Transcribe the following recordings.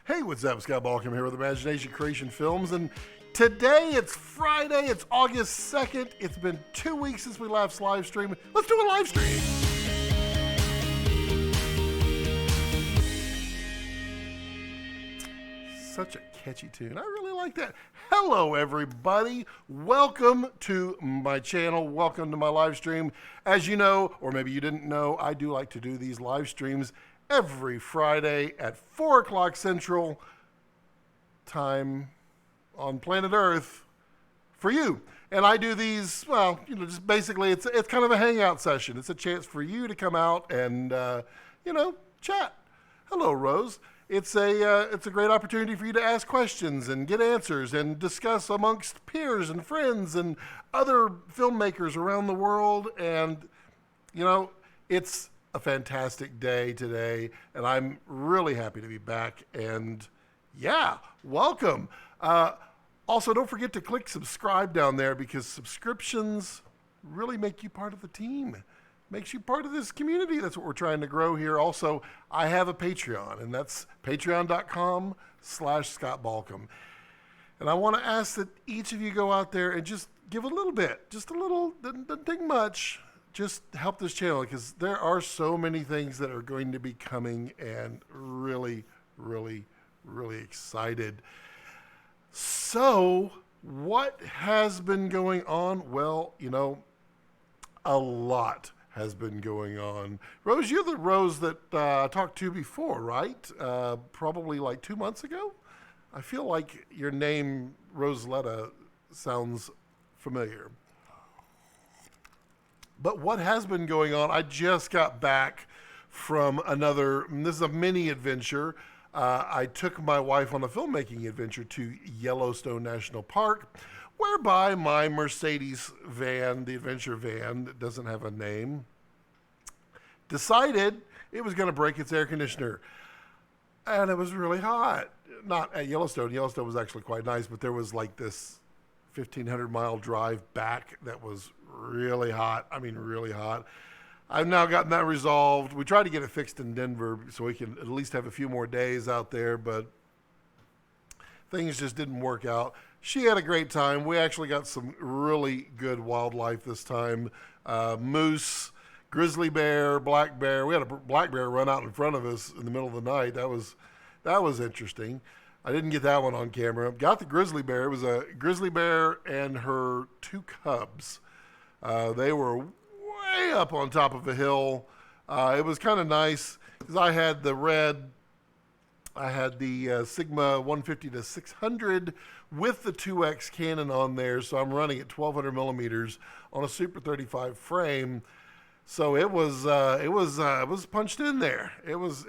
Hey, what's up? Scott Balcom here with Imagination Creation Films, and today it's Friday, it's August 2nd. It's been 2 weeks since we last live streamed. Let's do a live stream. Such a catchy tune. I really like that. Hello, everybody. Welcome to my channel. Welcome to my live stream. As you know, or maybe you didn't know, I do like to do these live streams every Friday at 4 o'clock Central time on planet Earth for you. And I do these, well, just basically it's kind of a hangout session. It's a chance for you to come out and, chat. Hello, Rose. It's a great opportunity for you to ask questions and get answers and discuss amongst peers and friends and other filmmakers around the world. And, it's a fantastic day today, and I'm really happy to be back. And yeah, welcome. Also, don't forget to click subscribe down there, because subscriptions really make you part of the team. Makes you part of this community. That's what we're trying to grow here. Also, I have a Patreon, and that's patreon.com/Scott Balcom. And I want to ask that each of you go out there and just give a little bit, just a little, doesn't take much. Just help this channel, because there are so many things that are going to be coming, and really, really, really excited. So, what has been going on? Well, a lot has been going on. Rose, you're the Rose that I talked to before, right? Probably like 2 months ago? I feel like your name, Rosaletta, sounds familiar. But what has been going on? I just got back from this is a mini adventure. I took my wife on a filmmaking adventure to Yellowstone National Park, whereby my Mercedes van, the adventure van that doesn't have a name, decided it was going to break its air conditioner. And it was really hot. Not at Yellowstone. Yellowstone was actually quite nice, but there was like this 1,500-mile drive back that was really hot. I mean, really hot. I've now gotten that resolved. We tried to get it fixed in Denver so we can at least have a few more days out there, but things just didn't work out. She had a great time. We actually got some really good wildlife this time. Moose, grizzly bear, black bear. We had a black bear run out in front of us in the middle of the night. That was interesting. I didn't get that one on camera. Got the grizzly bear. It was a grizzly bear and her 2 cubs. They were way up on top of a hill. It was kind of nice because I had the Sigma 150-600 with the 2X Canon on there, so I'm running at 1200 millimeters on a Super 35 frame. So it was punched in there. It was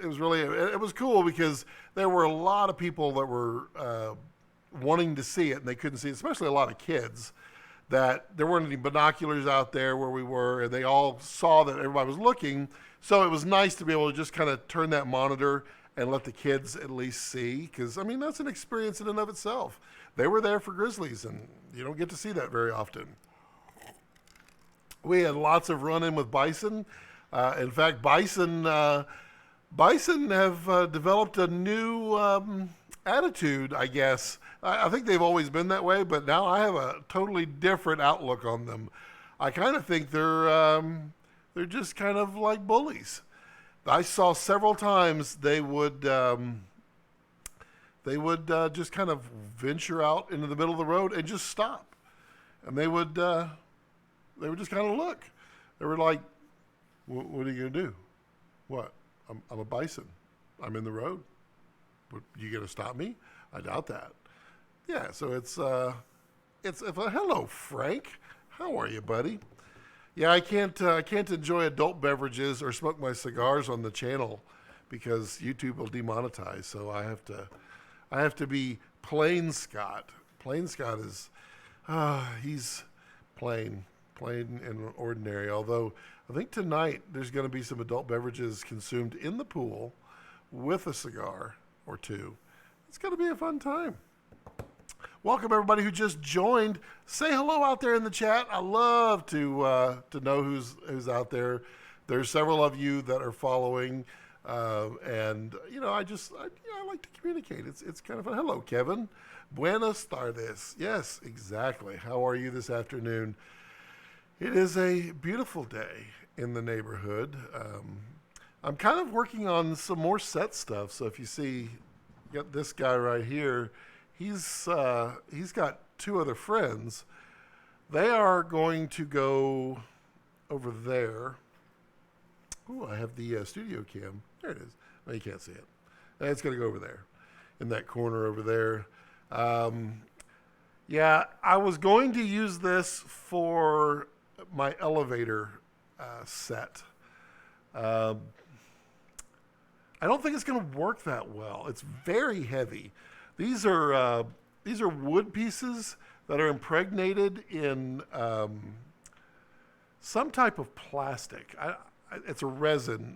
cool because there were a lot of people that were wanting to see it, and they couldn't see it, especially a lot of kids. That there weren't any binoculars out there where we were, and they all saw that everybody was looking. So it was nice to be able to just kind of turn that monitor and let the kids at least see, because, that's an experience in and of itself. They were there for grizzlies, and you don't get to see that very often. We had lots of run-in with bison. In fact, bison have developed a new attitude, I guess. I think they've always been that way, but now I have a totally different outlook on them. I kind of think they're just kind of like bullies. I saw several times they would just kind of venture out into the middle of the road and just stop, and they would just kind of look. They were like, "What are you gonna do? What? I'm a bison. I'm in the road. What, you gonna stop me? I doubt that." Yeah, so it's hello, Frank. How are you, buddy? Yeah, I can't enjoy adult beverages or smoke my cigars on the channel because YouTube will demonetize. So I have to be plain Scott. Plain Scott is he's plain and ordinary. Although I think tonight there's going to be some adult beverages consumed in the pool with a cigar or two. It's going to be a fun time. Welcome everybody who just joined. Say hello out there in the chat. I love to know who's out there. There's several of you that are following. And I like to communicate. It's kind of fun. Hello, Kevin. Buenas tardes. Yes, exactly. How are you this afternoon? It is a beautiful day in the neighborhood. I'm kind of working on some more set stuff. So if you see, got this guy right here. He's got two other friends. They are going to go over there. Ooh, I have the studio cam. There it is. Oh, you can't see it. It's going to go over there, in that corner over there. Yeah, I was going to use this for my elevator set. Um, I don't think it's going to work that well. It's very heavy. These are wood pieces that are impregnated in some type of plastic. It's a resin.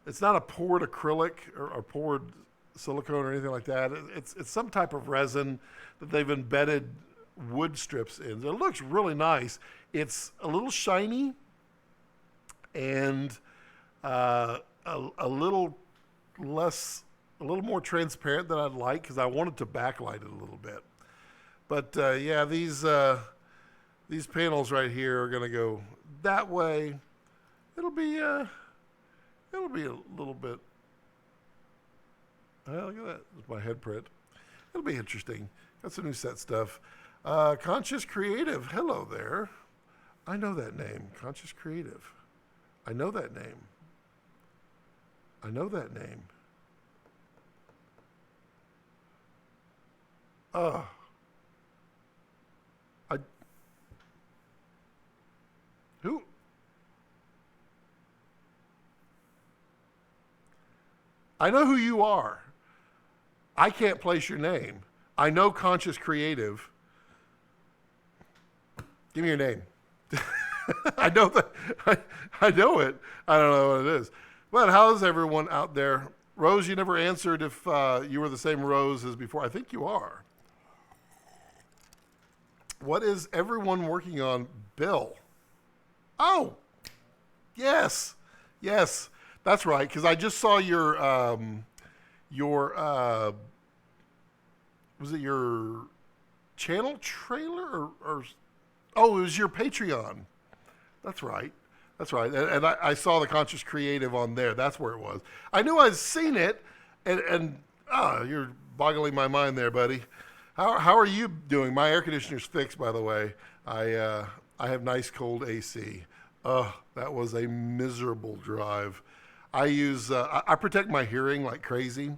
It's not a poured acrylic or poured silicone or anything like that. It's some type of resin that they've embedded wood strips in. It looks really nice. It's a little shiny and a little more transparent than I'd like because I wanted to backlight it a little bit. But yeah, these panels right here are going to go that way. It'll be a little bit. Look at that. That's my head print. It'll be interesting. Got some new set stuff. Conscious Creative. Hello there. I know that name. Conscious Creative. I know that name. I know that name. Who? I know who you are. I can't place your name. I know Conscious Creative. Give me your name. I know that. I know it. I don't know what it is. But how's everyone out there? Rose, you never answered if you were the same Rose as before. I think you are. What is everyone working on? Bill. Oh, yes. Yes, that's right. Because I just saw your was it your channel trailer or oh, it was your Patreon. That's right. That's right. And I saw the Conscious Creative on there. That's where it was. I knew I'd seen it, and you're boggling my mind there, buddy. How are you doing? My air conditioner's fixed, by the way. I have nice cold AC. That was a miserable drive. I protect my hearing like crazy.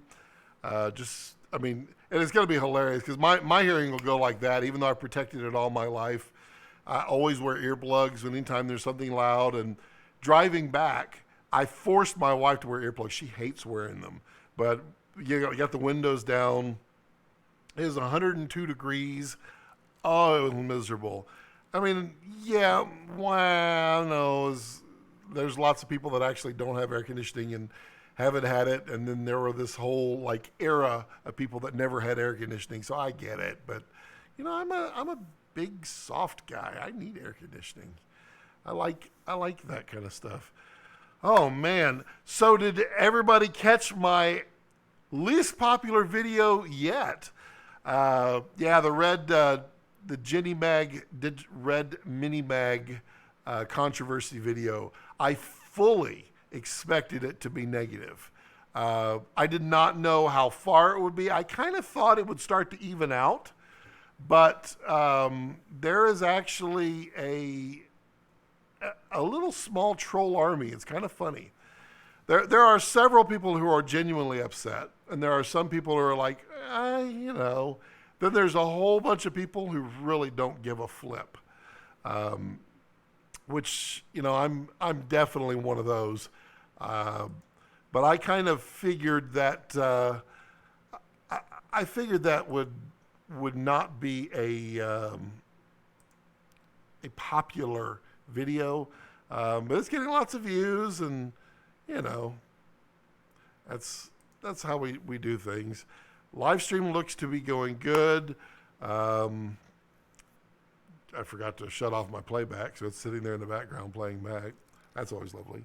And it's going to be hilarious because my hearing will go like that, even though I've protected it all my life. I always wear earplugs anytime there's something loud. And driving back, I forced my wife to wear earplugs. She hates wearing them. But you got the windows down. It was 102 degrees. Oh, it was miserable. I mean, yeah, wow, no, there's lots of people that actually don't have air conditioning and haven't had it. And then there were this whole like era of people that never had air conditioning. So I get it. But, I'm a big soft guy. I need air conditioning. I like that kind of stuff. Oh man. So did everybody catch my least popular video yet? Yeah, the Jenny Mag Red Mini Mag controversy video. I fully expected it to be negative. I did not know how far it would be. I kind of thought it would start to even out. But there is actually a little small troll army. It's kind of funny. There are several people who are genuinely upset, and there are some people who are like, Then there's a whole bunch of people who really don't give a flip, which I'm definitely one of those. But I kind of figured that I figured that would not be a popular video, but it's getting lots of views, and that's how we do things. Live stream looks to be going good. I forgot to shut off my playback, so it's sitting there in the background playing back. That's always lovely.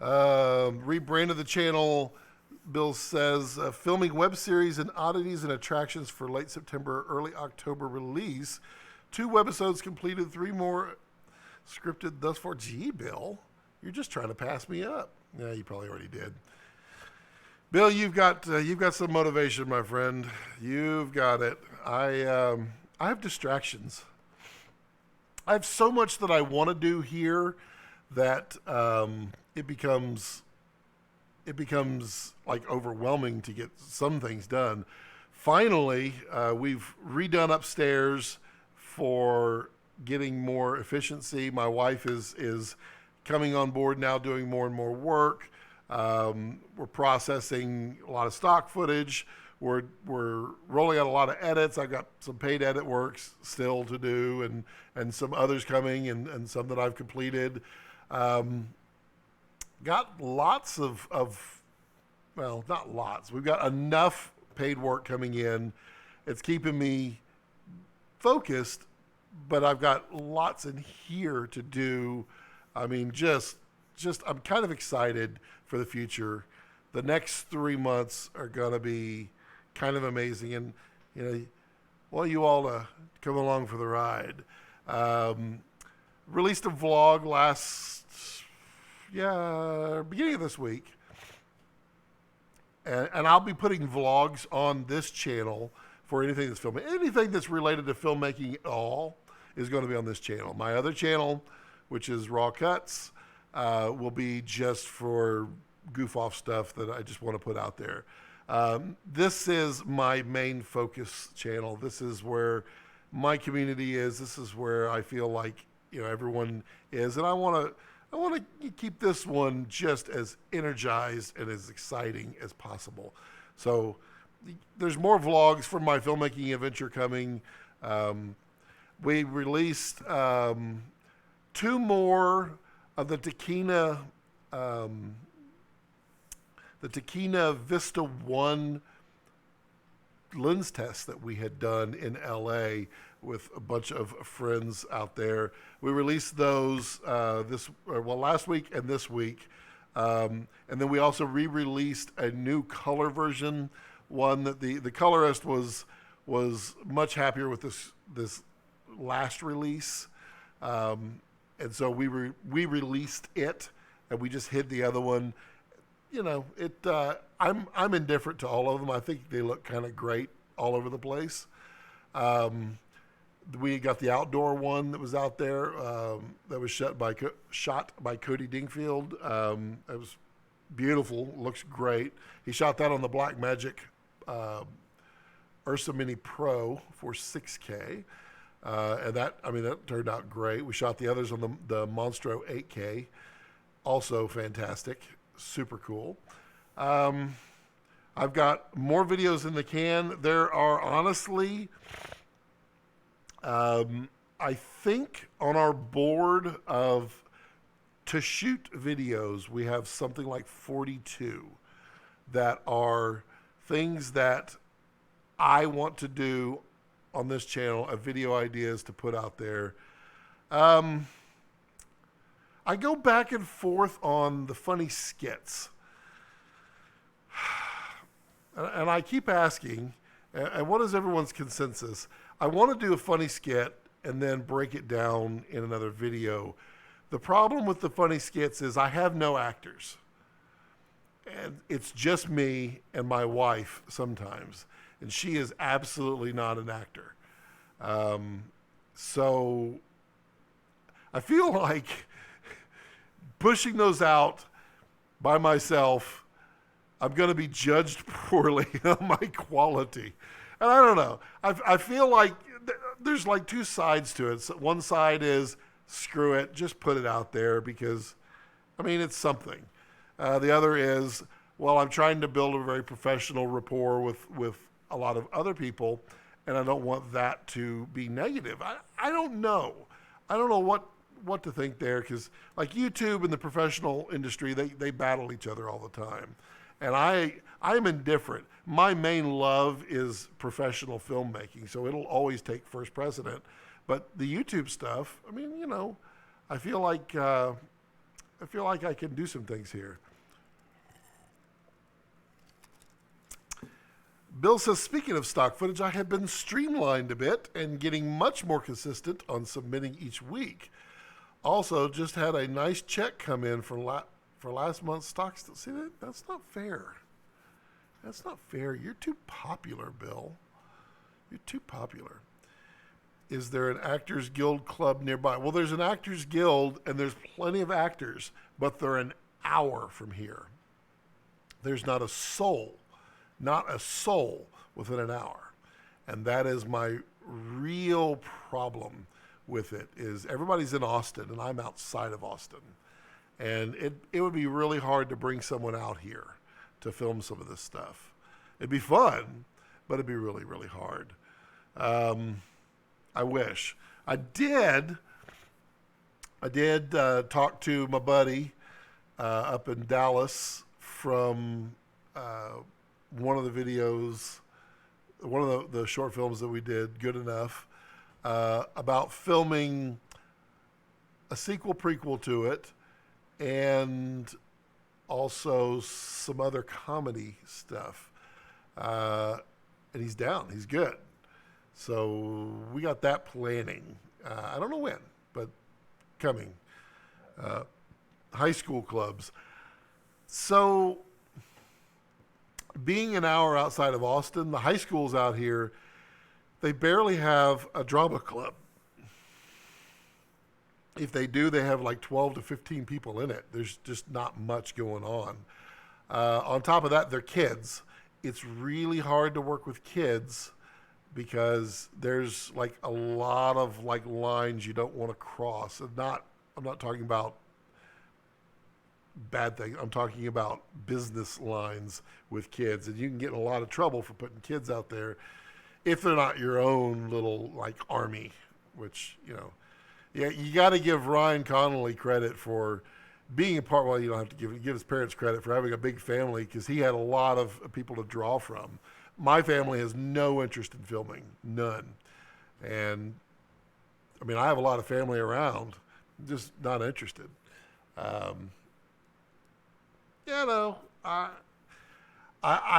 Rebranded the channel. Bill says filming web series and oddities and attractions for late September, early October release. 2 webisodes completed, 3 more scripted thus far. Gee, Bill, you're just trying to pass me up. Yeah, you probably already did. Bill, you've got some motivation, my friend. You've got it. I have distractions. I have so much that I want to do here that it becomes like overwhelming to get some things done. Finally, we've redone upstairs for getting more efficiency. My wife is coming on board now, doing more and more work. We're processing a lot of stock footage. We're rolling out a lot of edits. I've got some paid edit works still to do, and some others coming, and some that I've completed. Got lots of, well, not lots. We've got enough paid work coming in. It's keeping me focused, but I've got lots in here to do. I mean, just I'm kind of excited for the future. The next 3 months are gonna be kind of amazing, and want you all to come along for the ride. Released a vlog beginning of this week, and I'll be putting vlogs on this channel for anything that's filming. Anything that's related to filmmaking at all is going to be on this channel. My other channel, which is Raw Cuts, will be just for goof off stuff that I just want to put out there. This is my main focus channel. This is where my community is. This is where I feel like everyone is, and I want to keep this one just as energized and as exciting as possible. So there's more vlogs from my filmmaking adventure coming. We released 2 more of the Taquina Vista 1 lens test that we had done in LA with a bunch of friends out there. We released those last week and this week. And then we also re-released a new color version, one that the colorist was much happier with this last release. And so we released it, and we just hid the other one. I'm indifferent to all of them. I think they look kind of great all over the place. We got the outdoor one that was out there that was shot by Cody Dingfield. It was beautiful, looks great. He shot that on the Blackmagic Ursa Mini Pro for 6K. And that turned out great. We shot the others on the Monstro 8K, also fantastic, super cool. I've got more videos in the can. There are honestly, I think on our board to shoot videos, we have something like 42 that are things that I want to do on this channel, of video ideas to put out there. I go back and forth on the funny skits. And I keep asking, and what is everyone's consensus? I want to do a funny skit and then break it down in another video. The problem with the funny skits is I have no actors. And it's just me and my wife sometimes. And she is absolutely not an actor. So I feel like pushing those out by myself, I'm going to be judged poorly on my quality. And I don't know. I feel like there's like 2 sides to it. So one side is, screw it, just put it out there because, it's something. The other is, well, I'm trying to build a very professional rapport with a lot of other people, and I don't want that to be negative. I don't know. I don't know what to think there, because like YouTube and the professional industry, they battle each other all the time. And I'm indifferent. My main love is professional filmmaking, so it'll always take first precedent. But the YouTube stuff, I feel like I feel like I can do some things here. Bill says, speaking of stock footage, I have been streamlined a bit and getting much more consistent on submitting each week. Also, just had a nice check come in for last month's stock. See, that's not fair. That's not fair. You're too popular, Bill. You're too popular. Is there an Actors Guild club nearby? Well, there's an Actors Guild, and there's plenty of actors, but they're an hour from here. There's not a soul within an hour. And that is my real problem with it, is everybody's in Austin, and I'm outside of Austin. And it would be really hard to bring someone out here to film some of this stuff. It'd be fun, but it'd be really, really hard. I wish. I did talk to my buddy up in Dallas from one of the videos, one of the short films that we did, Good Enough, about filming a sequel prequel to it, and also some other comedy stuff. And he's down. He's good. So we got that planning. I don't know when, but coming. High school clubs. So being an hour outside of Austin, the high schools out here, they barely have a drama club. If they do, they have like 12 to 15 people in it. There's just not much going on. On top of that, they're kids. It's really hard to work with kids because there's like a lot of like lines you don't want to cross. I'm not talking about bad things. I'm talking about business lines with kids, and you can get in a lot of trouble for putting kids out there if they're not your own little like army, which, you know, yeah, you got to give Ryan Connolly credit for being a part. Well, you don't have to give his parents credit for having a big family, because he had a lot of people to draw from. My family has no interest in filming, none. And I mean, I have a lot of family around, just not interested. You know, I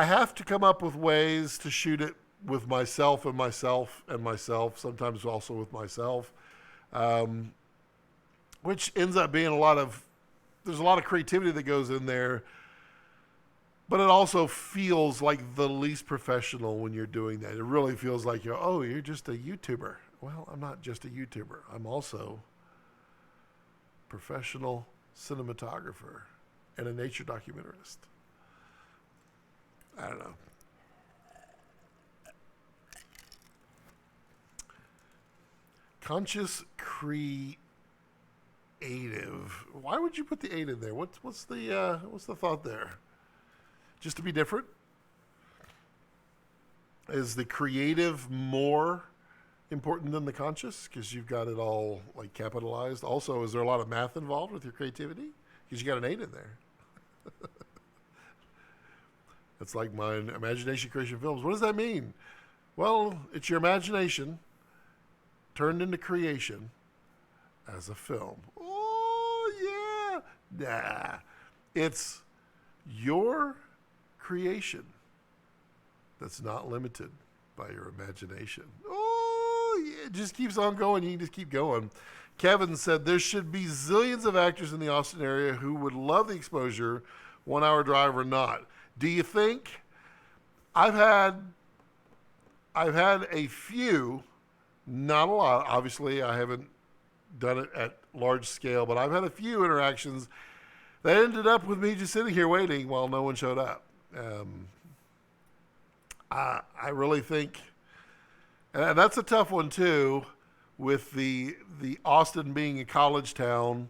have to come up with ways to shoot it with myself and myself and myself, sometimes also with myself, which ends up being there's a lot of creativity that goes in there, but it also feels like the least professional when you're doing that. It really feels like you're just a YouTuber. Well, I'm not just a YouTuber. I'm also a professional cinematographer and a nature documentarist. I don't know. Conscious creative. Why would you put the 8 in there? What's the thought there? Just to be different? Is the creative more important than the conscious because you've got it all like capitalized? Also, is there a lot of math involved with your creativity? Because you got an 8 in there. It's like my imagination creation films. What does that mean? Well, it's your imagination turned into creation as a film. Oh, yeah. Nah. It's your creation that's not limited by your imagination. Oh, yeah. It just keeps on going. You can just keep going. Kevin said there should be zillions of actors in the Austin area who would love the exposure, 1 hour drive or not. Do you think? I've had a few, not a lot. Obviously, I haven't done it at large scale, but I've had a few interactions that ended up with me just sitting here waiting while no one showed up. I really think, and that's a tough one too, with the Austin being a college town.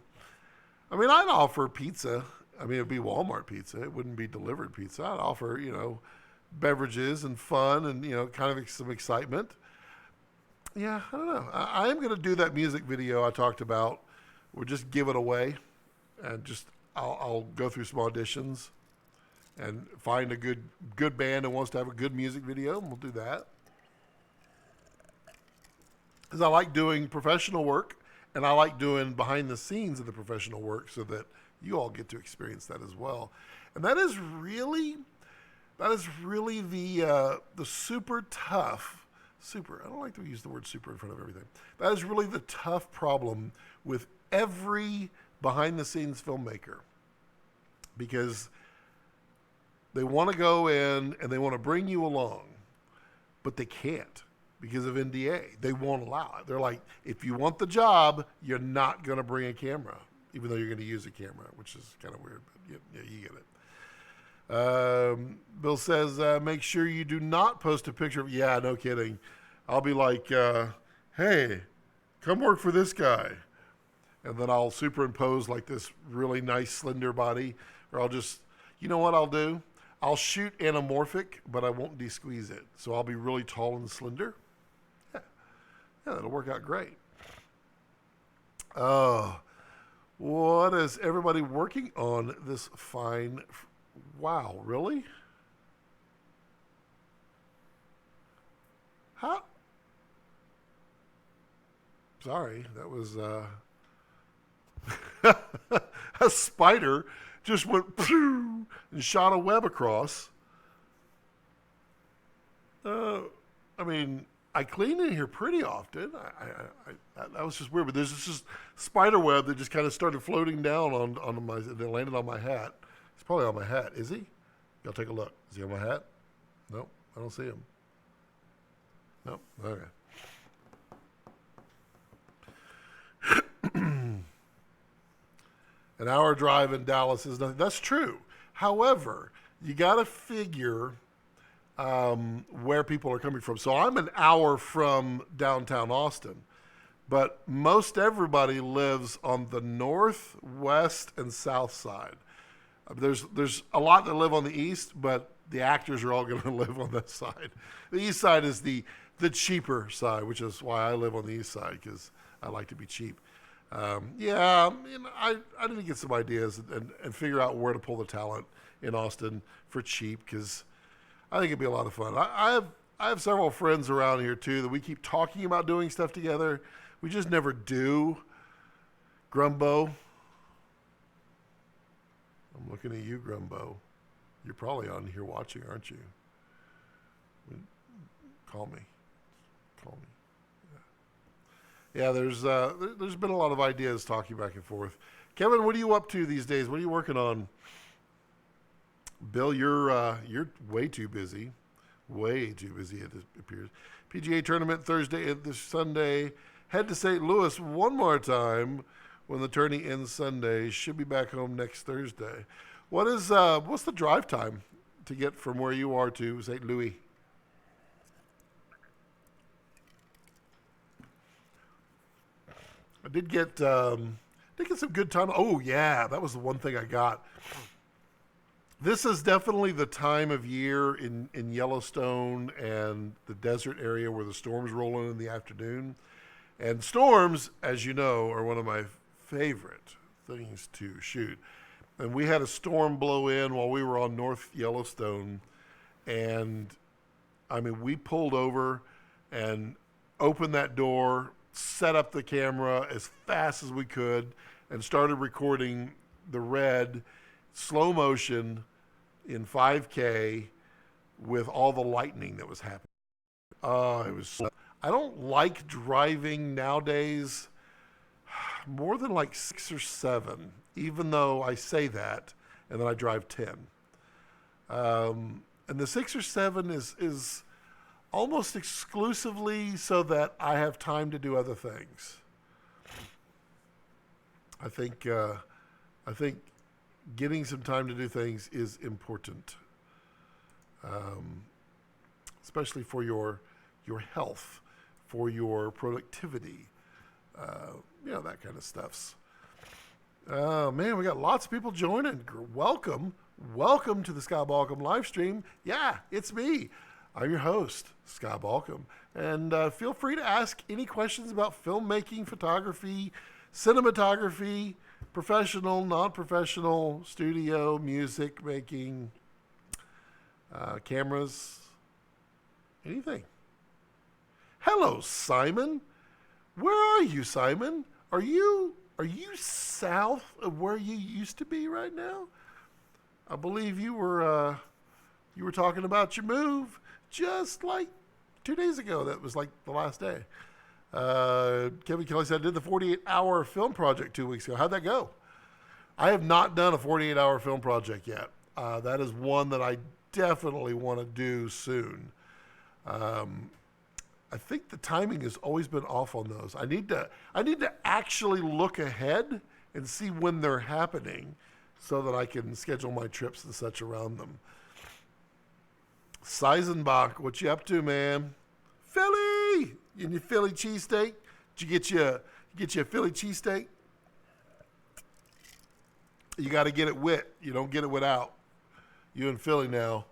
I mean, I'd offer pizza. I mean, it'd be Walmart pizza. It wouldn't be delivered pizza. I'd offer, beverages and fun and, kind of some excitement. Yeah, I don't know. I am going to do that music video I talked about. We'll just give it away, and I'll go through some auditions and find a good band that wants to have a good music video, and we'll do that. Because I like doing professional work, and I like doing behind the scenes of the professional work so that you all get to experience that as well. And that is really the super tough, super, I don't like to use the word super in front of everything. That is really the tough problem with every behind the scenes filmmaker, because they want to go in and they want to bring you along, but they can't because of NDA. They won't allow it. They're like, if you want the job, you're not going to bring a camera, even though you're going to use a camera, which is kind of weird, but yeah, you get it. Bill says, make sure you do not post a picture of, yeah, no kidding. I'll be like, hey, come work for this guy. And then I'll superimpose like this really nice slender body, or I'll just, you know what I'll do? I'll shoot anamorphic, but I won't de-squeeze it. So I'll be really tall and slender. Yeah, that'll work out great. What is everybody working on this fine? Wow, really? How? Sorry, that was a spider just went and shot a web across. I mean, I clean in here pretty often. That was just weird, but there's this just spider web that just kind of started floating down on my, and it landed on my hat. He's probably on my hat. Is he? Y'all take a look. Is he on my hat? Nope, I don't see him. Nope, okay. An hour drive in Dallas is nothing. That's true. However, you got to figure where people are coming from. So I'm an hour from downtown Austin, but most everybody lives on the north, west, and south side. There's a lot that live on the east, but the actors are all going to live on that side. The east side is the cheaper side, which is why I live on the east side, because I like to be cheap. I need to get some ideas and figure out where to pull the talent in Austin for cheap, because I think it'd be a lot of fun. I have several friends around here too that we keep talking about doing stuff together. We just never do. Grumbo. I'm looking at you, Grumbo. You're probably on here watching, aren't you? Call me. Yeah, there's been a lot of ideas talking back and forth. Kevin, what are you up to these days? What are you working on? Bill, you're way too busy. Way too busy, it appears. PGA tournament Thursday and this Sunday. Head to St. Louis one more time when the tourney ends Sunday. Should be back home next Thursday. What's the drive time to get from where you are to St. Louis? I did get some good time. Oh yeah, that was the one thing I got. This is definitely the time of year in Yellowstone and the desert area where the storms roll in the afternoon. And storms, as you know, are one of my favorite things to shoot. And we had a storm blow in while we were on North Yellowstone. And I mean, we pulled over and opened that door, set up the camera as fast as we could, and started recording the red slow motion in 5K with all the lightning that was happening. It was. I don't like driving nowadays more than like 6 or 7, even though I say that, and then I drive 10. And the 6 or 7 is almost exclusively so that I have time to do other things. I think getting some time to do things is important, especially for your health, for your productivity, that kind of stuff. Oh man, we got lots of people joining. Welcome to the Scott Balcom live stream. Yeah, it's me. I'm your host, Scott Balcom, and feel free to ask any questions about filmmaking, photography, cinematography, professional, non-professional, studio, music making, cameras, anything. Hello, Simon. Where are you, Simon? Are you Are you south of where you used to be right now? I believe you were talking about your move just like 2 days ago. That was like the last day. Kevin Kelly said, I did the 48-hour film project 2 weeks ago. How'd that go? I have not done a 48-hour film project yet. That is one that I definitely want to do soon. I think the timing has always been off on those. I need to actually look ahead and see when they're happening so that I can schedule my trips and such around them. Seisenbach, what you up to, man? Philly! You need Philly cheesesteak? Did you get you a Philly cheesesteak? You got to get it wet. You don't get it without. You in Philly now.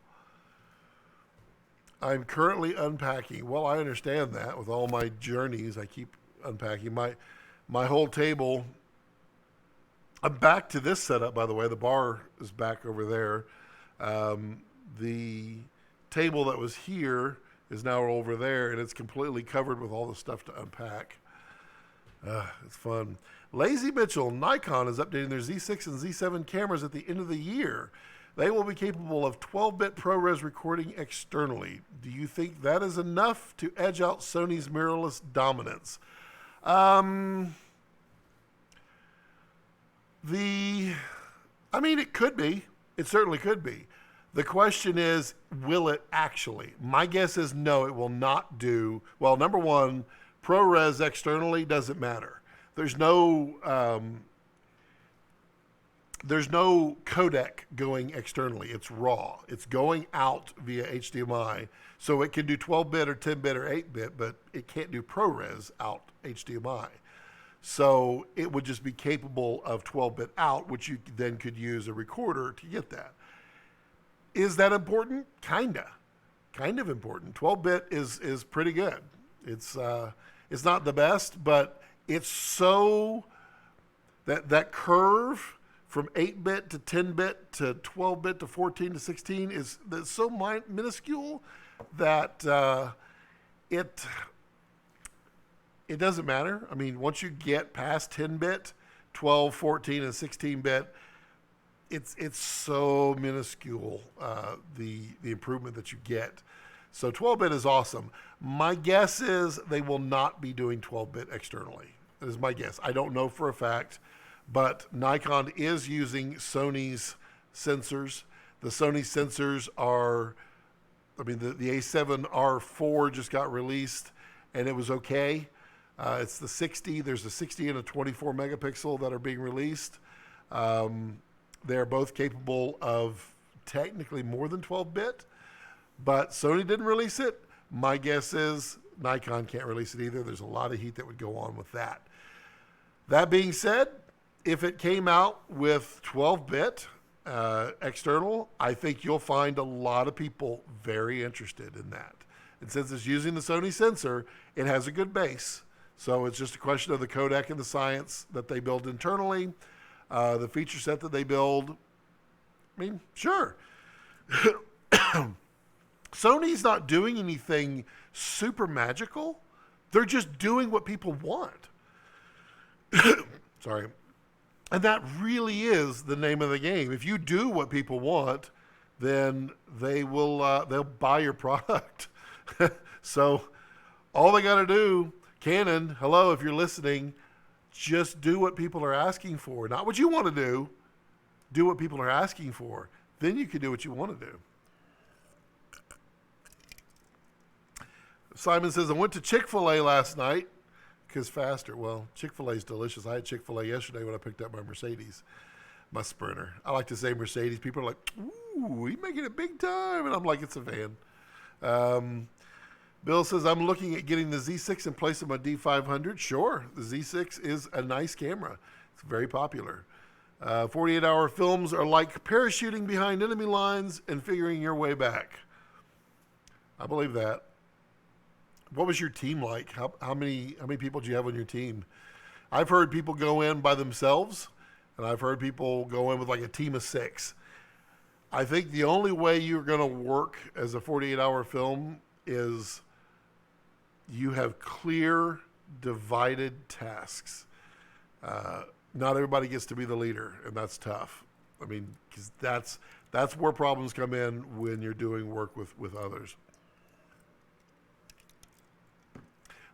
I'm currently unpacking. Well, I understand that. With all my journeys, I keep unpacking. My whole table. I'm back to this setup, by the way. The bar is back over there. The table that was here is now over there, and it's completely covered with all the stuff to unpack. It's fun. Lazy Mitchell, Nikon is updating their Z6 and Z7 cameras at the end of the year. They will be capable of 12-bit ProRes recording externally. Do you think that is enough to edge out Sony's mirrorless dominance? It could be. It certainly could be. The question is, will it actually? My guess is no, it will not do. Well, number one, ProRes externally doesn't matter. There's no codec going externally. It's raw. It's going out via HDMI. So it can do 12-bit or 10-bit or 8-bit, but it can't do ProRes out HDMI. So it would just be capable of 12-bit out, which you then could use a recorder to get that. Is that important? Kind of important. 12-bit is pretty good. It's not the best, but it's so that curve from 8-bit to 10-bit to 12-bit to 14 to 16 is that's so minuscule that it doesn't matter. I mean, once you get past 10-bit, 12, 14, and 16-bit, it's so minuscule, the improvement that you get. So 12-bit is awesome. My guess is they will not be doing 12-bit externally. That is my guess. I don't know for a fact, but Nikon is using Sony's sensors. The Sony sensors are, the A7R4 just got released, and it was okay. It's the 60. There's a 60 and a 24 megapixel that are being released. They're both capable of technically more than 12-bit, but Sony didn't release it. My guess is Nikon can't release it either. There's a lot of heat that would go on with that. That being said, if it came out with 12-bit external, I think you'll find a lot of people very interested in that. And since it's using the Sony sensor, it has a good base. So it's just a question of the codec and the science that they build internally, the feature set that they build. I mean, sure. Sony's not doing anything super magical. They're just doing what people want. Sorry. And that really is the name of the game. If you do what people want, then they'll buy your product. So all they got to do, Canon, hello, if you're listening, just do what people are asking for. Not what you want to do what people are asking for. Then you can do what you want to do. Simon says, I went to Chick-fil-A last night because faster. Well, Chick-fil-A is delicious. I had Chick-fil-A yesterday when I picked up my Mercedes, my Sprinter. I like to say Mercedes. People are like, ooh, you're making it big time. And I'm like, it's a van. Bill says, I'm looking at getting the Z6 in place of my D500. Sure, the Z6 is a nice camera. It's very popular. 48-hour films are like parachuting behind enemy lines and figuring your way back. I believe that. What was your team like? How many people do you have on your team? I've heard people go in by themselves, and I've heard people go in with like a team of 6. I think the only way you're going to work as a 48-hour film is you have clear, divided tasks. Not everybody gets to be the leader, and that's tough. I mean, because that's where problems come in when you're doing work with others.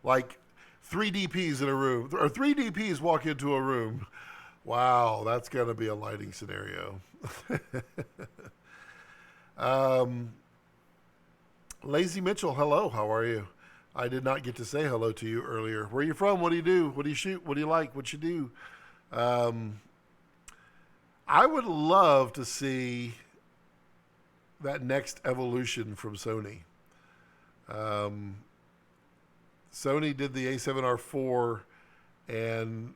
Like three DPs in a room, or three DPs walk into a room. Wow, that's going to be a lighting scenario. Lazy Mitchell, hello, how are you? I did not get to say hello to you earlier. Where are you from? What do you do? What do you shoot? What do you like? What you do? I would love to see that next evolution from Sony. Sony did the A7R4, and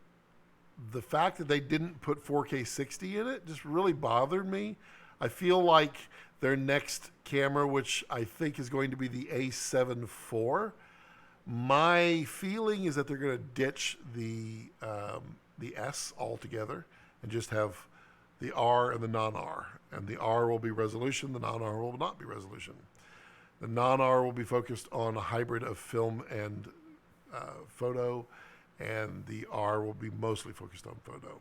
the fact that they didn't put 4K 60 in it just really bothered me. I feel like their next camera, which I think is going to be the A7 IV, my feeling is that they're going to ditch the S altogether and just have the R and the non-R. And the R will be resolution, the non-R will not be resolution. The non-R will be focused on a hybrid of film and photo, and the R will be mostly focused on photo.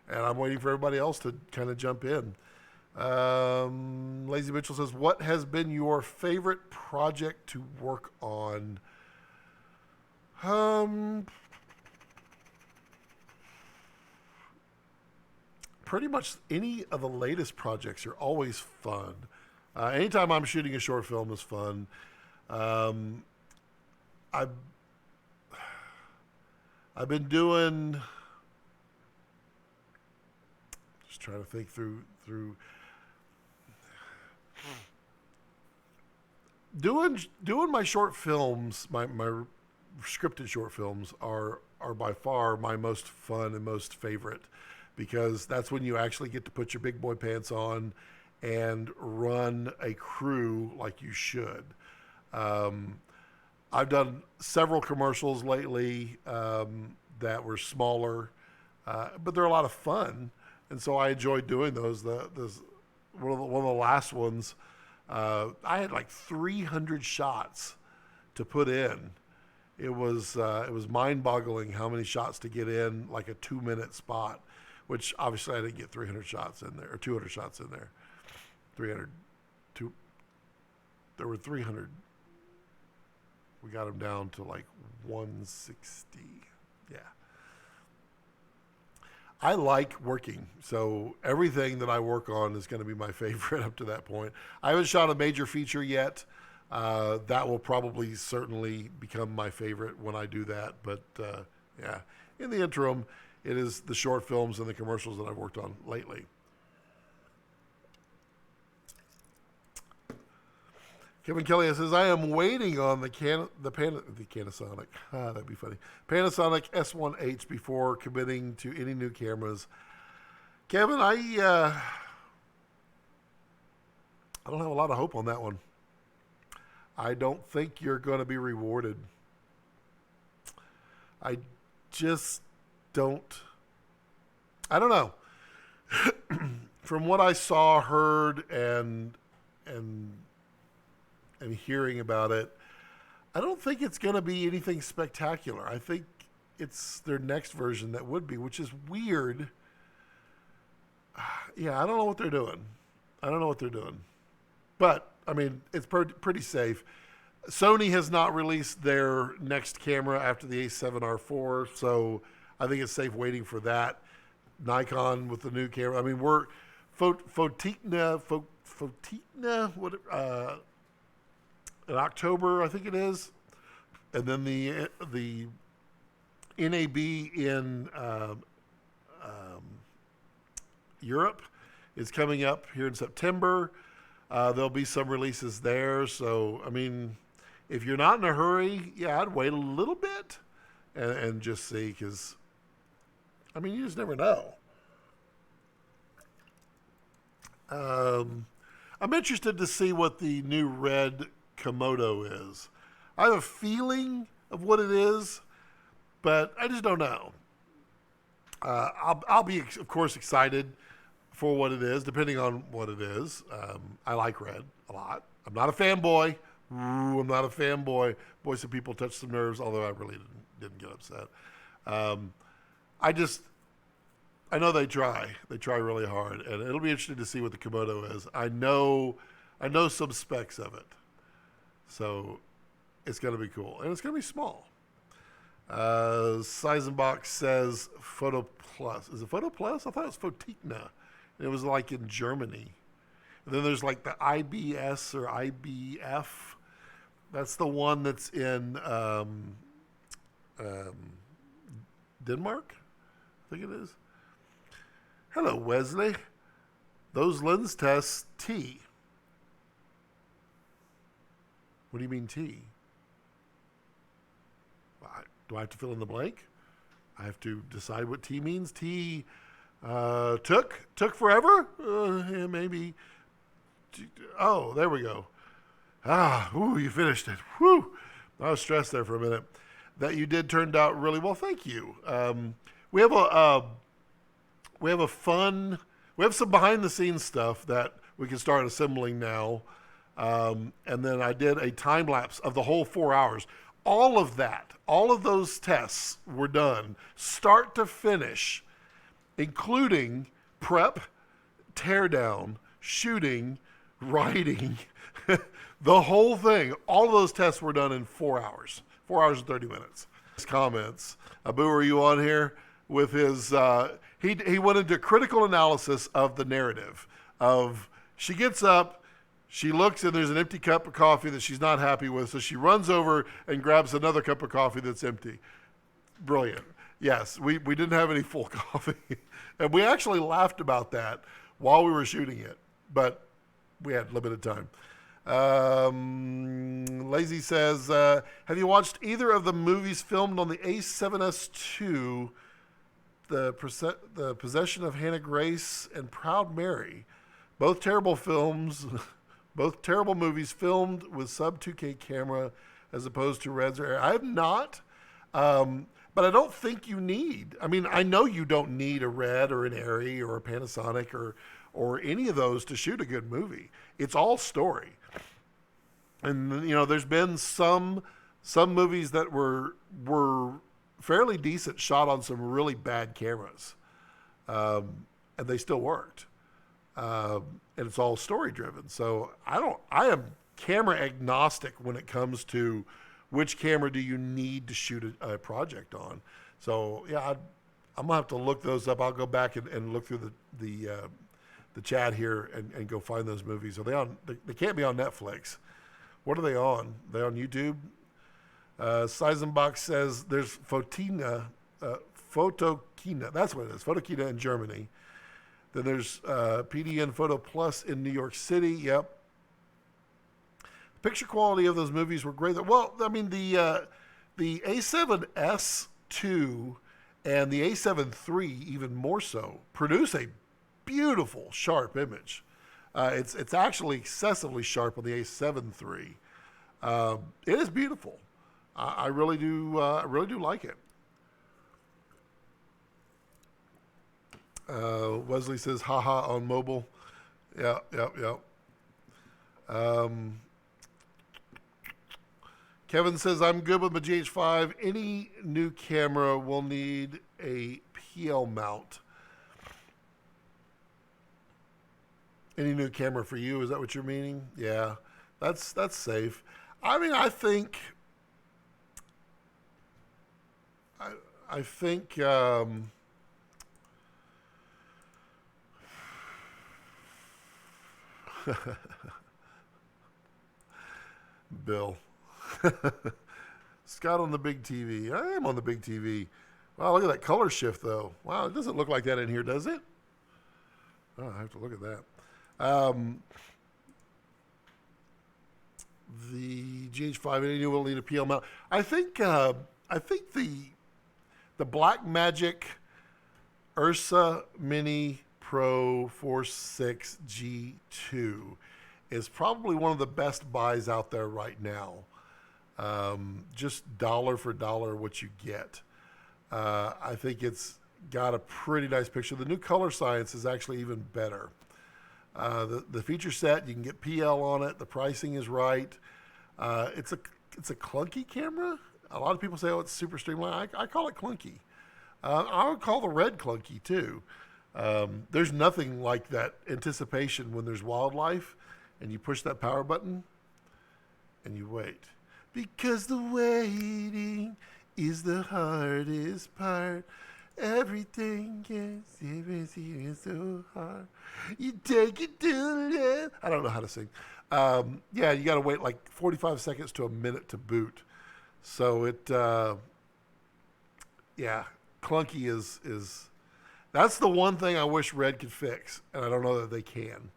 And I'm waiting for everybody else to kind of jump in. Lazy Mitchell says, what has been your favorite project to work on? Pretty much any of the latest projects are always fun. Anytime I'm shooting a short film is fun. I've been doing, just trying to think through doing my short films, my scripted short films are by far my most fun and most favorite, because that's when you actually get to put your big boy pants on and run a crew like you should. I've done several commercials lately that were smaller, but they're a lot of fun, and so I enjoyed doing those. One of the last ones, I had like 300 shots to put in. It was mind-boggling how many shots to get in like a 2-minute spot, which obviously I didn't get 300 shots in there, or 200 shots in there. 300, there were 300. We got them down to like 160. Yeah. I like working, so everything that I work on is going to be my favorite up to that point. I haven't shot a major feature yet. That will probably certainly become my favorite when I do that. But yeah, in the interim, it is the short films and the commercials that I've worked on lately. Kevin Kelly says, I am waiting on the Panasonic. That'd be funny. Panasonic S1H before committing to any new cameras. Kevin, I don't have a lot of hope on that one. I don't think you're going to be rewarded. I just don't. I don't know. From what I saw, heard, and hearing about it, I don't think it's going to be anything spectacular. I think it's their next version that would be, which is weird. Yeah, I don't know what they're doing. But, I mean, it's pretty safe. Sony has not released their next camera after the A7R4, so I think it's safe waiting for that. Nikon with the new camera. I mean, we're Fotina, in October, I think it is, and then the NAB in Europe is coming up here in September. There'll be some releases there. So, I mean, if you're not in a hurry, yeah, I'd wait a little bit and just see, because, I mean, you just never know. I'm interested to see what the new Red Komodo is. I have a feeling of what it is, but I just don't know. I'll be, of course, excited for what it is, depending on what it is. I like Red a lot. I'm not a fanboy. I'm not a fanboy. Boy, some people touch some nerves, although I really didn't get upset. I just, I know they try. They try really hard, and it'll be interesting to see what the Komodo is. I know some specs of it, so it's going to be cool, and it's going to be small. Seisenbach says Photo Plus. Is it Photo Plus? I thought it was Fotikna. It was like in Germany. And then there's like the IBS or IBF. That's the one that's in Denmark, I think it is. Hello, Wesley. Those lens tests, T. What do you mean T? Do I have to fill in the blank? I have to decide what T means. T took forever? Yeah, maybe. Oh, there we go. You finished it. Whew. I was stressed there for a minute. That you did turned out really well. Thank you. We have some behind the scenes stuff that we can start assembling now. And then I did a time lapse of the whole 4 hours. All of those tests were done, start to finish, including prep, teardown, shooting, writing, the whole thing. All of those tests were done in 4 hours, 4 hours and 30 minutes. Comments. Abu, are you on here with his, he went into critical analysis of the narrative of she gets up, she looks and there's an empty cup of coffee that she's not happy with, so she runs over and grabs another cup of coffee that's empty. Brilliant. Yes, we didn't have any full coffee. And we actually laughed about that while we were shooting it, but we had limited time. Lazy says, have you watched either of the movies filmed on the A7S II, the Possession of Hannah Grace and Proud Mary? Both terrible films. Both terrible movies filmed with sub 2K camera as opposed to Reds or Air. I have not, but I don't think you need. I mean, I know you don't need a Red or an Arri or a Panasonic or any of those to shoot a good movie. It's all story. And you know, there's been some movies that were fairly decent, shot on some really bad cameras, and they still worked. And it's all story driven. So I am camera agnostic when it comes to which camera do you need to shoot a project on. So yeah, I'm gonna have to look those up. I'll go back and look through the chat here and go find those movies. Are they on? They can't be on Netflix. What are they on? Are they on YouTube? Seisenbach says there's Photokina. That's what it is. Photokina in Germany. Then there's PDN Photo Plus in New York City. Yep. Picture quality of those movies were great. Well, I mean, the A7S II and the A7 III even more so produce a beautiful, sharp image. It's actually excessively sharp on the A7 III. It is beautiful. I really do like it. Wesley says, haha, on mobile. Yeah. Kevin says, I'm good with my GH5. Any new camera will need a PL mount. Any new camera for you? Is that what you're meaning? Yeah, that's safe. I mean, I think Bill. Scott on the big TV. I am on the big TV. Wow, look at that color shift, though. Wow, it doesn't look like that in here, does it? Oh, I have to look at that. The GH5 will need a PL mount. I think the Blackmagic Ursa Mini Pro 46 G2 is probably one of the best buys out there right now. Just dollar for dollar what you get. I think it's got a pretty nice picture. The new color science is actually even better. The feature set, you can get PL on it. The pricing is right. It's a clunky camera. A lot of people say, oh, it's super streamlined. I call it clunky. I would call the red clunky too. There's nothing like that anticipation when there's wildlife and you push that power button and you wait. Because the waiting is the hardest part. Everything is so hard. You take it to the left. I don't know how to sing. Yeah, you got to wait like 45 seconds to a minute to boot. So yeah, clunky is that's the one thing I wish Red could fix, and I don't know that they can.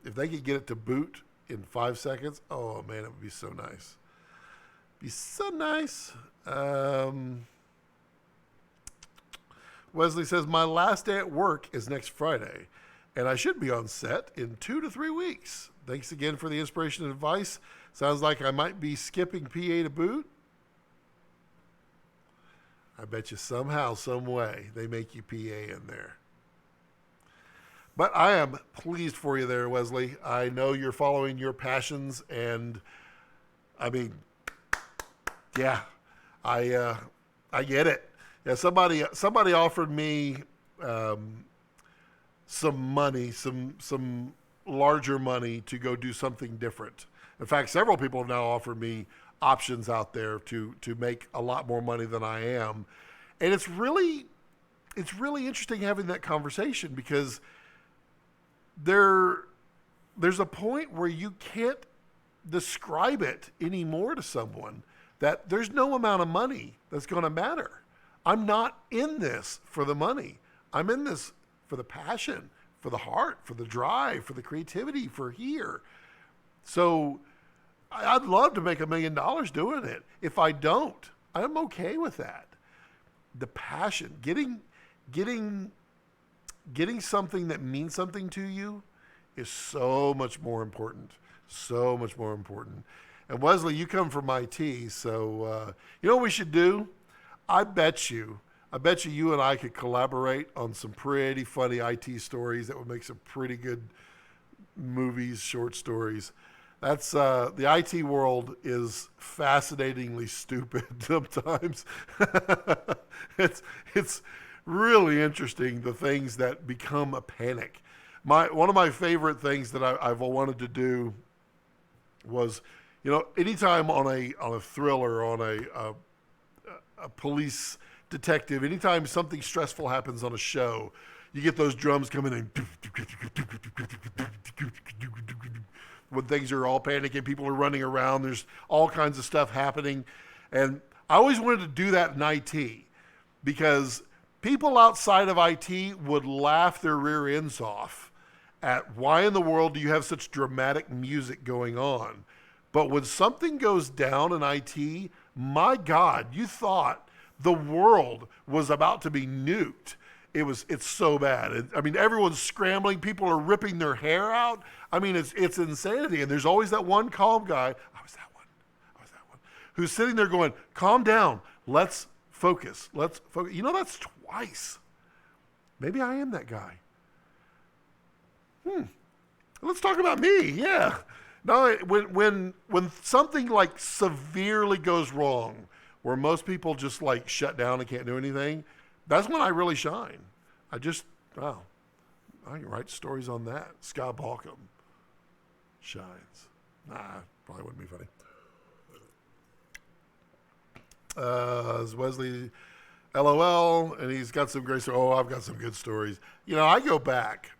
If they could get it to boot in 5 seconds, oh man, it would be so nice. Be so nice. Wesley says, my last day at work is next Friday, and I should be on set in 2 to 3 weeks. Thanks again for the inspiration and advice. Sounds like I might be skipping PA to boot. I bet you somehow, some way, they make you PA in there. But I am pleased for you there, Wesley. I know you're following your passions, and I mean, yeah, I get it. Yeah, somebody offered me some money, some larger money to go do something different. In fact, several people have now offered me options out there to make a lot more money than I am, and it's really interesting having that conversation because there's a point where you can't describe it anymore to someone that there's no amount of money that's going to matter. I'm not in this for the money. I'm in this for the passion, for the heart, for the drive, for the creativity, for here. So I'd love to make $1 million doing it. If I don't, I'm okay with that. The passion, getting something that means something to you is so much more important. So much more important. And Wesley, you come from IT, so you know what we should do? I bet you and I could collaborate on some pretty funny IT stories that would make some pretty good movies, short stories. That's the IT world is fascinatingly stupid sometimes. It's really interesting, the things that become a panic. One of my favorite things that I've wanted to do was, you know, anytime on a thriller, on a police detective, anytime something stressful happens on a show, you get those drums coming in when things are all panicking, people are running around, there's all kinds of stuff happening. And I always wanted to do that in IT because people outside of IT would laugh their rear ends off at why in the world do you have such dramatic music going on? But when something goes down in IT, my God, you thought the world was about to be nuked. It's so bad. I mean, everyone's scrambling. People are ripping their hair out. I mean, it's insanity. And there's always that one calm guy. I was that one. Who's sitting there going, calm down. Let's focus. You know, that's twice. Maybe I am that guy. Let's talk about me. Yeah. No, when something like severely goes wrong, where most people just like shut down and can't do anything, that's when I really shine. I can write stories on that. Scott Balcom shines. Nah, probably wouldn't be funny. Is Wesley, LOL, and he's got some great stories. Oh, I've got some good stories. You know, I go back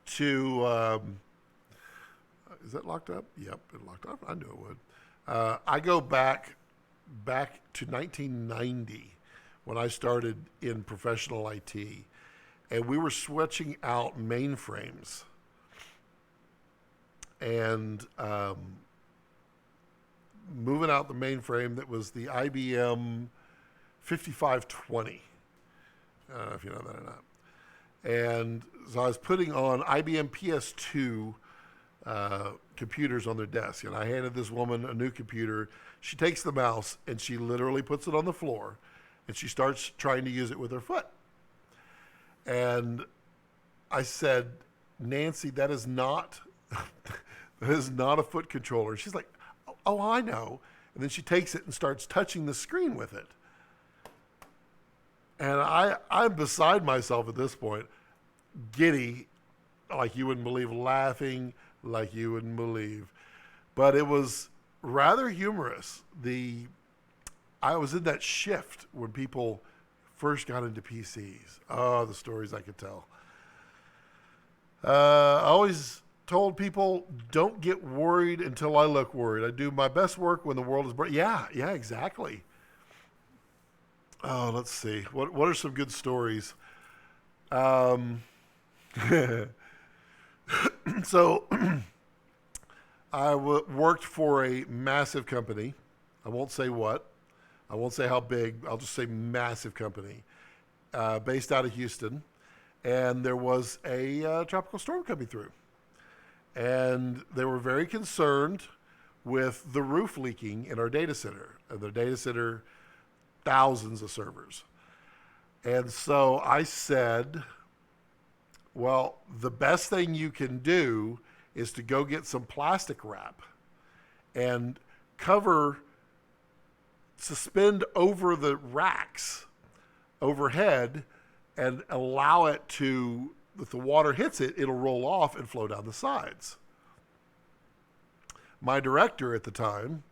to, is that locked up? Yep, it locked up. I knew it would. I go back to 1990 when I started in professional IT, and we were switching out mainframes and moving out the mainframe that was the IBM 5520. I don't know if you know that or not. And so I was putting on IBM PS2 computers on their desk, and I handed this woman a new computer. She takes the mouse and she literally puts it on the floor, and she starts trying to use it with her foot. And I said, Nancy, that is not a foot controller. She's like, oh, I know. And then she takes it and starts touching the screen with it. And I'm beside myself at this point, giddy, like you wouldn't believe, laughing like you wouldn't believe. But it was rather humorous. I was in that shift when people first got into PCs. Oh, the stories I could tell. I always told people, don't get worried until I look worried. I do my best work when the world is bright. Yeah, exactly. Oh, let's see. What are some good stories? So I worked for a massive company. I won't say what. I won't say how big. I'll just say massive company based out of Houston. And there was a tropical storm coming through. And they were very concerned with the roof leaking in our data center. And the data center, thousands of servers. And so I said, well, the best thing you can do is to go get some plastic wrap and suspend over the racks overhead and allow it to, if the water hits it, it'll roll off and flow down the sides. My director at the time,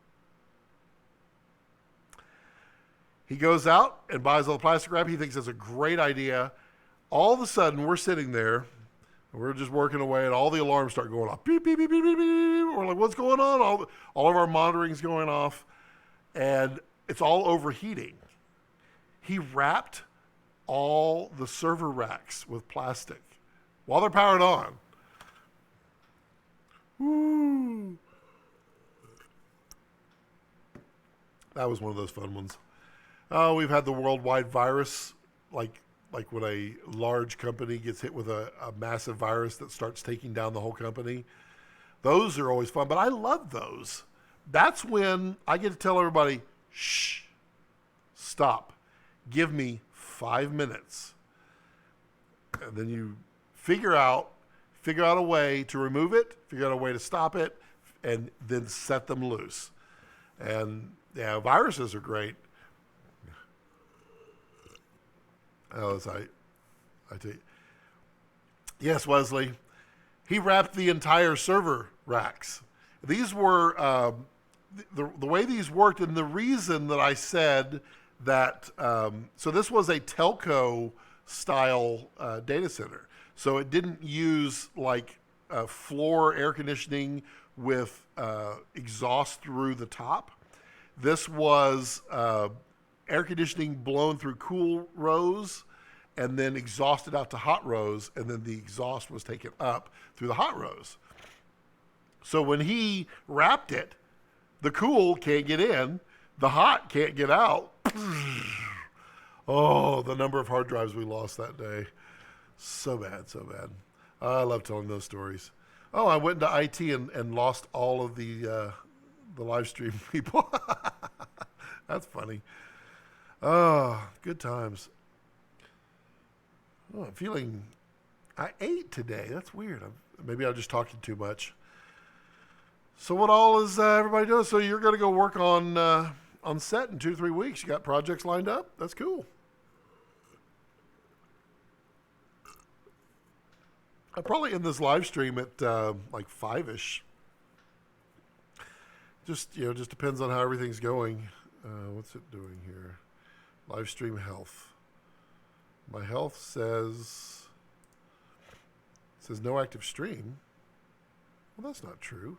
he goes out and buys all the plastic wrap. He thinks it's a great idea. All of a sudden, we're sitting there, and we're just working away, and all the alarms start going off. Beep, beep, beep, beep, beep, beep. We're like, what's going on? All of our monitoring's going off, and it's all overheating. He wrapped all the server racks with plastic while they're powered on. Woo. That was one of those fun ones. Oh, we've had the worldwide virus, like when a large company gets hit with a massive virus that starts taking down the whole company. Those are always fun, but I love those. That's when I get to tell everybody, shh, stop, give me 5 minutes. And then you figure out a way to remove it, figure out a way to stop it, and then set them loose. And yeah, viruses are great. Oh, as I tell you. Yes, Wesley. He wrapped the entire server racks. These were the way these worked, and the reason that I said that. So this was a telco style data center. So it didn't use like floor air conditioning with exhaust through the top. This was air conditioning blown through cool rows and then exhausted out to hot rows, and then the exhaust was taken up through the hot rows. So when he wrapped it, the cool can't get in, the hot can't get out. Oh, the number of hard drives we lost that day. So bad, so bad. I love telling those stories. Oh, I went into IT and lost all of the live stream people. That's funny. Oh, good times. Oh, I ate today. That's weird. Maybe I'm just talking too much. So what all is everybody doing? So you're going to go work on set in 2-3 weeks. You got projects lined up? That's cool. I'll probably end this live stream at like 5-ish. Just depends on how everything's going. What's it doing here? Live stream health. My health says no active stream. Well, that's not true.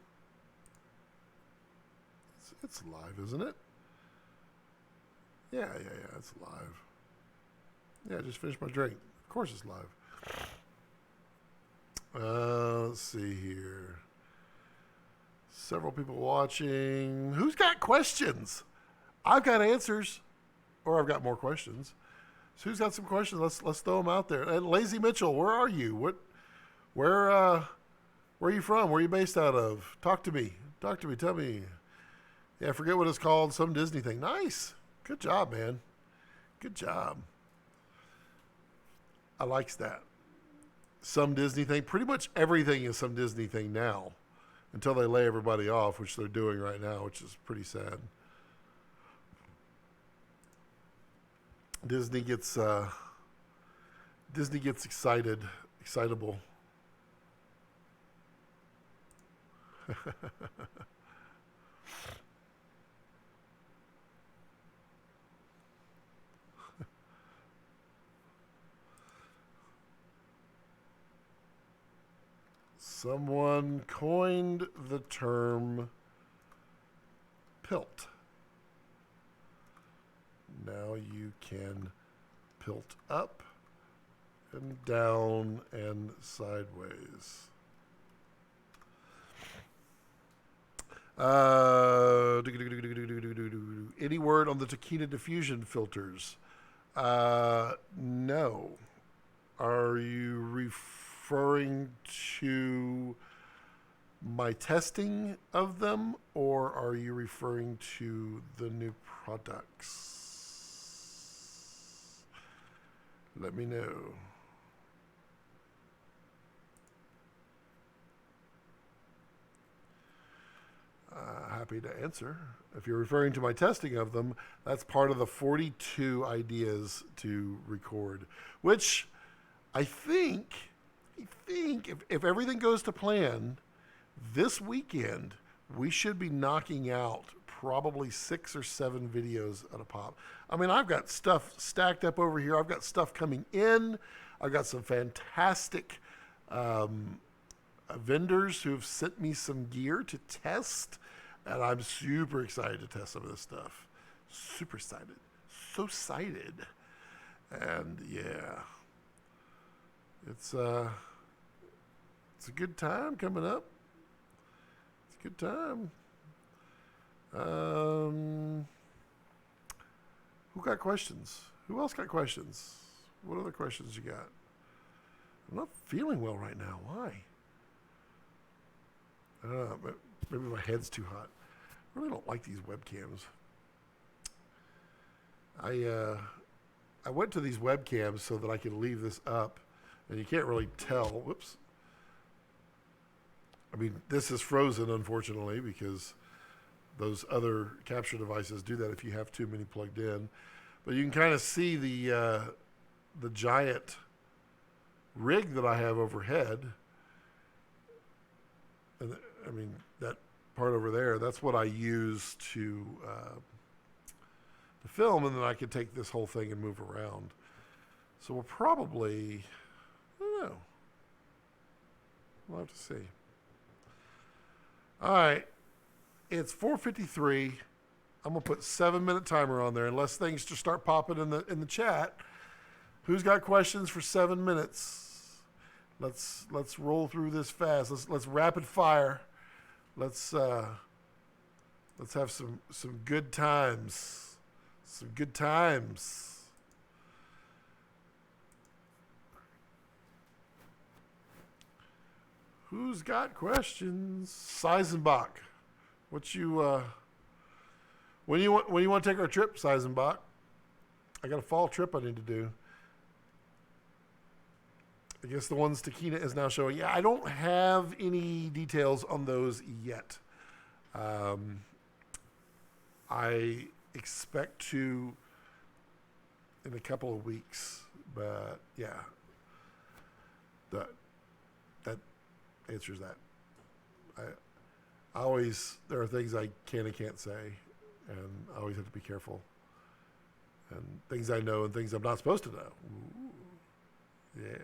It's live, isn't it? Yeah, it's live. Yeah, I just finished my drink. Of course it's live. Let's see here. Several people watching. Who's got questions? I've got answers, or I've got more questions. So who's got some questions? Let's throw them out there. And Lazy Mitchell, where are you? Where are you from? Where are you based out of? Talk to me. Tell me. Yeah, I forget what it's called. Some Disney thing. Nice. Good job, man. Good job. I likes that. Some Disney thing. Pretty much everything is some Disney thing now, until they lay everybody off, which they're doing right now, which is pretty sad. Disney gets excitable. Someone coined the term pilt. Now you can pilt up and down and sideways. Any word on the taquina diffusion filters? No. Are you referring to my testing of them, or are you referring to the new products? Let me know. Happy to answer. If you're referring to my testing of them, that's part of the 42 ideas to record, which I think if everything goes to plan, this weekend we should be knocking out probably 6 or 7 videos at a pop. I mean, I've got stuff stacked up over here. I've got stuff coming in. I've got some fantastic vendors who have sent me some gear to test, and I'm super excited to test some of this stuff. Super excited. So excited. And yeah, it's a good time coming up. It's a good time. Who got questions? Who else got questions? What other questions you got? I'm not feeling well right now. Why? I don't know. Maybe my head's too hot. I really don't like these webcams. I went to these webcams so that I could leave this up, and you can't really tell. Whoops. I mean, this is frozen, unfortunately, because those other capture devices do that if you have too many plugged in. But you can kind of see the giant rig that I have overhead. And I mean, that part over there, that's what I use to film, and then I could take this whole thing and move around. So we'll probably, I don't know. We'll have to see. All right. It's 4:53. I'm gonna put 7-minute timer on there unless things just start popping in the chat. Who's got questions for 7 minutes? Let's roll through this fast. Let's rapid fire. Let's have some good times. Some good times. Who's got questions? Seisenbach. What you when you want to take our trip, Seisenbach? I got a fall trip I need to do. I guess the ones Taquina is now showing. Yeah, I don't have any details on those yet. I expect to in a couple of weeks, but yeah, that answers that. I always, there are things I can and can't say, and I always have to be careful. And things I know and things I'm not supposed to know. Ooh. Yeah.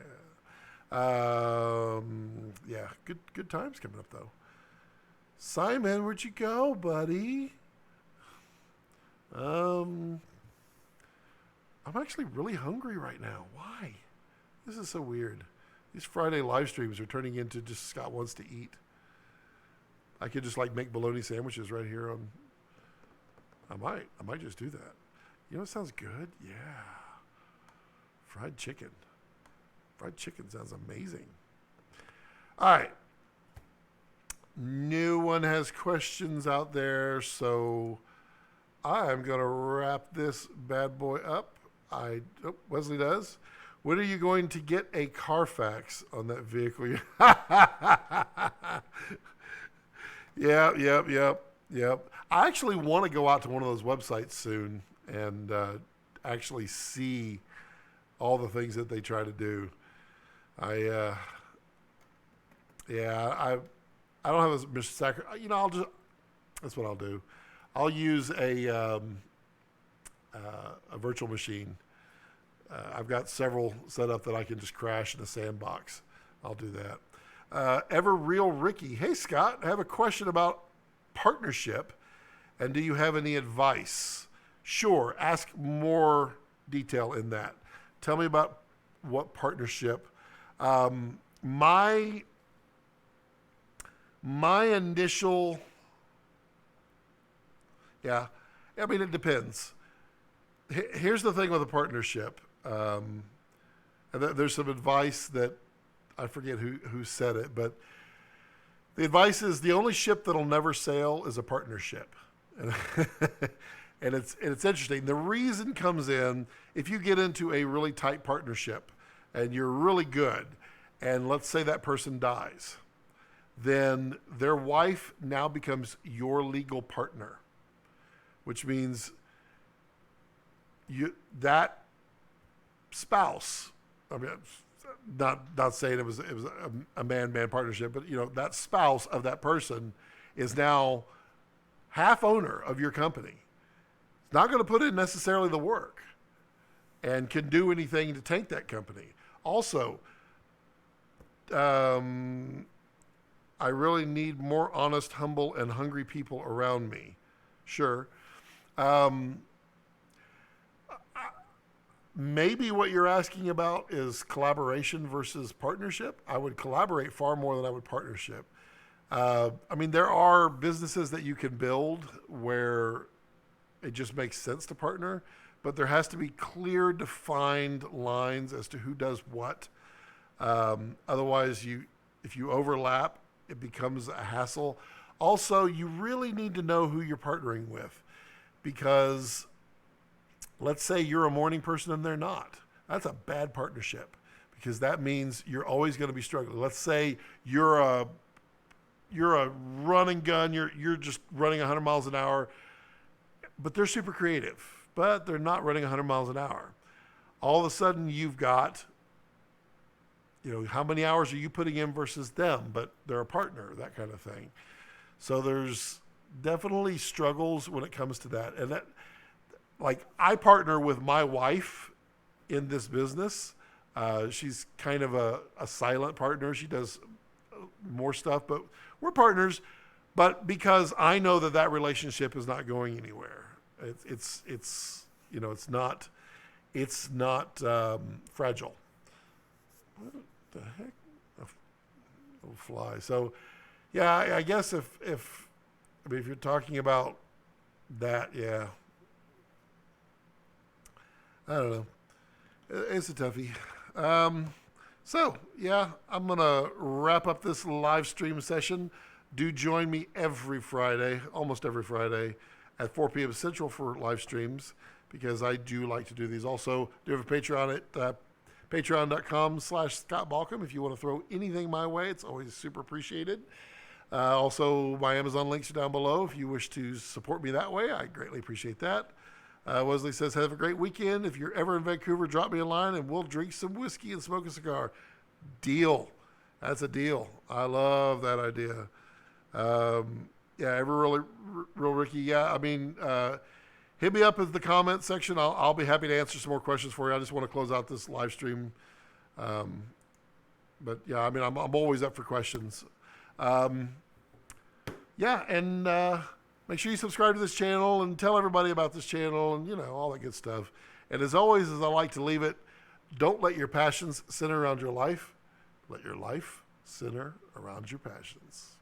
Yeah, good times coming up, though. Simon, where'd you go, buddy? I'm actually really hungry right now. Why? This is so weird. These Friday live streams are turning into just Scott wants to eat. I could just like make bologna sandwiches right here on. I might just do that. You know what sounds good? Yeah. Fried chicken. Fried chicken sounds amazing. All right. No one has questions out there, so I'm going to wrap this bad boy up. Wesley does. When are you going to get a Carfax on that vehicle? Yep. I actually want to go out to one of those websites soon and actually see all the things that they try to do. I don't have as much sacrifice. That's what I'll do. I'll use a virtual machine. I've got several set up that I can just crash in a sandbox. I'll do that. Ever Real Ricky. Hey, Scott, I have a question about partnership, and do you have any advice? Sure. Ask more detail in that. Tell me about what partnership. My initial, it depends. Here's the thing with a partnership. And there's some advice that I forget who said it, but the advice is the only ship that'll never sail is a partnership. And it's interesting. The reason comes in if you get into a really tight partnership and you're really good, and let's say that person dies, then their wife now becomes your legal partner, which means that spouse, not saying it was a man-man partnership, but that spouse of that person is now half owner of your company. It's not going to put in necessarily the work and can do anything to tank that company. Also, I really need more honest, humble, and hungry people around me. Sure. Maybe what you're asking about is collaboration versus partnership. I would collaborate far more than I would partnership. There are businesses that you can build where it just makes sense to partner, but there has to be clear, defined lines as to who does what. Otherwise, if you overlap, it becomes a hassle. Also, you really need to know who you're partnering with, because let's say you're a morning person and they're not. That's a bad partnership, because that means you're always going to be struggling. Let's say you're a run and gun. You're just running 100 miles an hour, but they're super creative, but they're not running 100 miles an hour. All of a sudden, you've got, how many hours are you putting in versus them, but they're a partner, that kind of thing. So there's definitely struggles when it comes to that. And that, like, I partner with my wife in this business. She's kind of a silent partner. She does more stuff, but we're partners. But because I know that relationship is not going anywhere, it's not fragile. What the heck? A little fly. So, yeah, I guess if you're talking about that, yeah, I don't know. It's a toughie. So, yeah, I'm going to wrap up this live stream session. Do join me every Friday, almost every Friday, at 4 p.m. Central for live streams, because I do like to do these. Also, do have a Patreon at patreon.com/Scott Balcom. If you want to throw anything my way, it's always super appreciated. Also, my Amazon links are down below. If you wish to support me that way, I greatly appreciate that. Wesley says, have a great weekend. If you're ever in Vancouver, drop me a line and we'll drink some whiskey and smoke a cigar. Deal. That's a deal. I love that idea. Ever really real Ricky. Yeah, hit me up in the comment section. I'll be happy to answer some more questions for you. I just want to close out this live stream. But yeah, I'm always up for questions. Make sure you subscribe to this channel and tell everybody about this channel and, all that good stuff. And as always, as I like to leave it, don't let your passions center around your life. Let your life center around your passions.